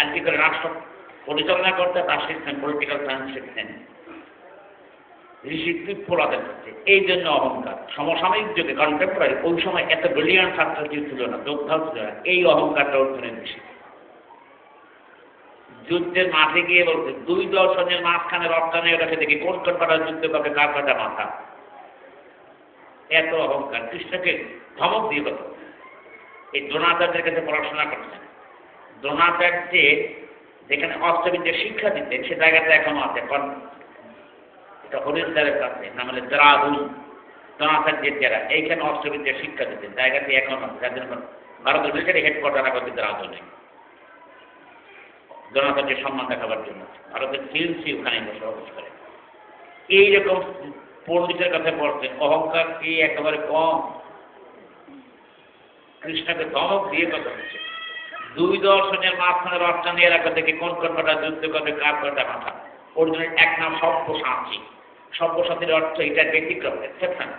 আর কি করে রাষ্ট্র পরিচালনা করতে তার শিখছেন, পলিটিক্যাল সায়েন্স শিখছেন ঋষি পড়াতে পারছে। এই জন্য অহংকার সমসাময়িক যুগে কন্টেম্পোরারি, ওই সময় এত ব্রিলিয়ান্ট ছাত্র কেউ ছিল না, যোদ্ধাও ছিল না, এই অহংকারটা অর্জনের বেশি। যুদ্ধের মাঠে গিয়ে বলছে 2 দর্শনের মাঝখানে রপ্তানি ওটাকে দেখি কোন পাটা যুদ্ধ করবে, কার কাটা মাথা। এত অহংকার, কৃষ্ণকে ধমক দিয়ে কত। এই দ্রোণাচার্যের কাছে পড়াশোনা করছেন। দ্রোণাচার্য যেখানে অস্ত্রবিদ্যা শিক্ষা দিতেন সে জায়গাটা এখনো আছে, এটা হরিদ্বারের কাছে, নাম হলে দেরাদুন, দ্রোণাচার্যের যারা এইখানে অস্ত্রবিদ্যা শিক্ষা দিতেন জায়গাটি এখনো আছে, যার জন্য ভারতের মিলিটারি হেডকোয়ার্টার আগে দেরাদুনে দ্রোণাচার্যের সম্মান দেখাবার জন্য ভারতের সিএলসি ওখানে বসবাস করে। এইরকম পণ্ডিতের কাছে পড়ছেন, অহংকার কি একেবারে কম। কৃষ্ণকে ধমক দিয়ে কথা হচ্ছে 2 দর্শনের মাঝখানে রপ্তানি এলাকা থেকে কোন কটা যুদ্ধ করবে, কার কটা মাথা। অর্জুনের এক নাম সব্যসাচী। সব্যসাচীর অর্থ এটা ব্যতিক্রম, এক্সেপশন।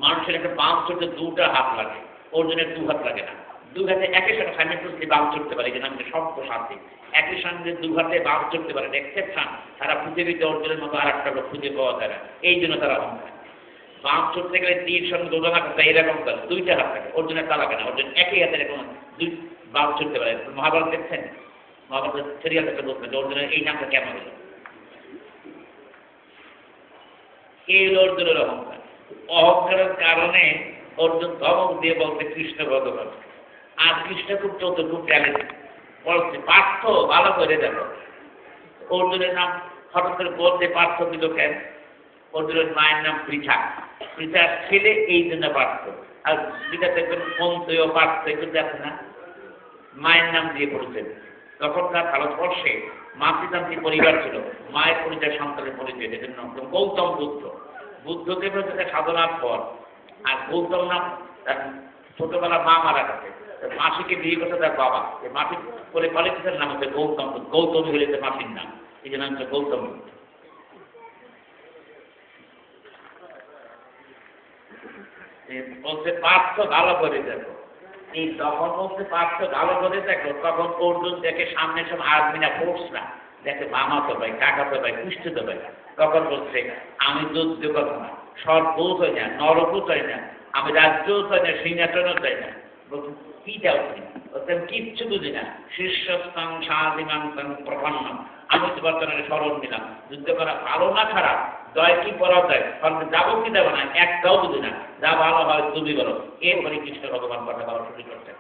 মানুষের একটা বাম চড়তে 2টা হাত লাগে, অর্জুনের 2 হাত লাগে না। 2 হাতে একই সঙ্গে সাইমেন্টাসলি বাম চড়তে পারে, এই জন্য আমাদের সব্যসাচী। একই সঙ্গে 2 হাতে বাম চড়তে পারে, এক্সেপশন। সারা পৃথিবীতে অর্জুনের মতো আর একটা লোক খুঁজে পাওয়া যায় না, এই জন্য তারা অহংকার। বাম চড়তে গেলে 3 সঙ্গে যোজনা করতে এরকম করে 2টা হাত থাকে, অর্জুনের তা লাগে না। অর্জুন একই হাতে এরকম 2 বাম চড়তে পারে। মহাভারত দেখছেন, মহাভারতের সিরিয়াল থেকে বলছেন যে অর্জুনের এই নামটা কেমন হলো। এই অর্জুনের অহংকার। অহংকারের কারণে অর্জুন ধমক দিয়ে বলতে কৃষ্ণ ভগবান। আর কৃষ্ণ খুব চতুর, খুব ট্যালেন্ট। বলছে পার্থ ভালো করে দেখো। অর্জুনের নাম হঠাৎ করে বলতে পার্থ দিল কেন? অর্জুনের মায়ের নাম পৃথা। পৃথার ছেলে, এই জন্য পার্থ। আর যেটা দেখবেন মন্ত্রীয় পার্থ কিন্তু আছে না, মায়ের নাম দিয়ে পড়েছেন। তখনকার ভারতবর্ষে মাতৃতান্ত্রিক পরিবার ছিল, মায়ের পরিচয় সন্তানের পরিচয়। এজন্য গৌতম বুদ্ধ, বুদ্ধদেবের সাথে সাধনার পর। আর গৌতম নাম তার ছোটবেলা মা মারা গেছে, মাসিকে বিয়ে করছে তার বাবা, মাসির পরে কলেজের নাম হচ্ছে গৌতম বুদ্ধ। গৌতমী হলেছে মাসির নাম, এই জন্য হচ্ছে গৌতম বুদ্ধ। বলতে পার্থ ভালো করে দেখো। এই তখন বলতে পার্থ ভালো করে দেখো, তখন অর্জুন দেখে সামনে সব আর্মিনা ফোর্স না, দেখে মামা তো ভাই, কাকা তো ভাই, কুষ্ঠ তো ভাই। তখন বলছে আমি যুদ্ধ করবো না, সর্বও চাই না, নরকও চাই না, আমি রাজ্যও চাই না, সিংহাসনও চাই না। বলছেন কি চাও তুমি? বলছেন কিচ্ছু বুঝি না, শীর্ষস্থান স্বাধীনান্তং প্রপন্ন। আমি তো বর্তমানে স্মরণ দিলাম, যুদ্ধ করা ভালো না খারাপ, জয় কি পরাজয়, ফলে যাবো কি দেবো না, একটাও বুঝি না, যা ভালো হয় তুমি বলো। এরপরে কৃষ্ণ ভগবান কথা বলা শুরু করছেন।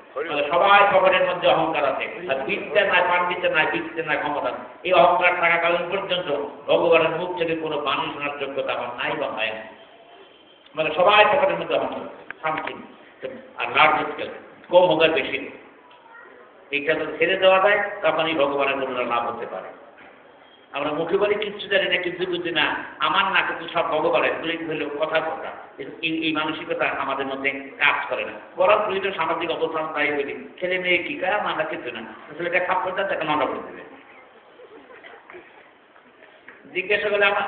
সবাই খবরের মধ্যে অহংকার আছে, আর বিদ্যা নাই, পাণ্ডিত্য নাই, বিদ্যা নাই, ক্ষমতা। এই অহংকার থাকাকালীন পর্যন্ত ভগবানের মুখ থেকে কোনো বাণী শোনার যোগ্যতা আমার নাই বা হয় না। মানে সবাই খবরের মধ্যে অহংকার, সামথিং। আর লার্জ স্কেল, কম হোক আর বেশি, এইটা তো ছেড়ে দেওয়া যায়, তখনই ভগবানের করুণা লাভ হতে পারে। আমরা মুখে বলি কিচ্ছু জানি না, কিছু বুঝি না, আমার না কিন্তু সব ভগবানের হলেও কথা কথা। এই মানসিকতা আমাদের মধ্যে কাজ করে না। বড় প্রয়োজন সামাজিক অবস্থান তাই বলি, ছেলে মেয়ে কি কাজ আমরা কিছু না, ছেলেটা খাপ করতে তাকে মানা করে দেবে। জিজ্ঞাসা করলে আমার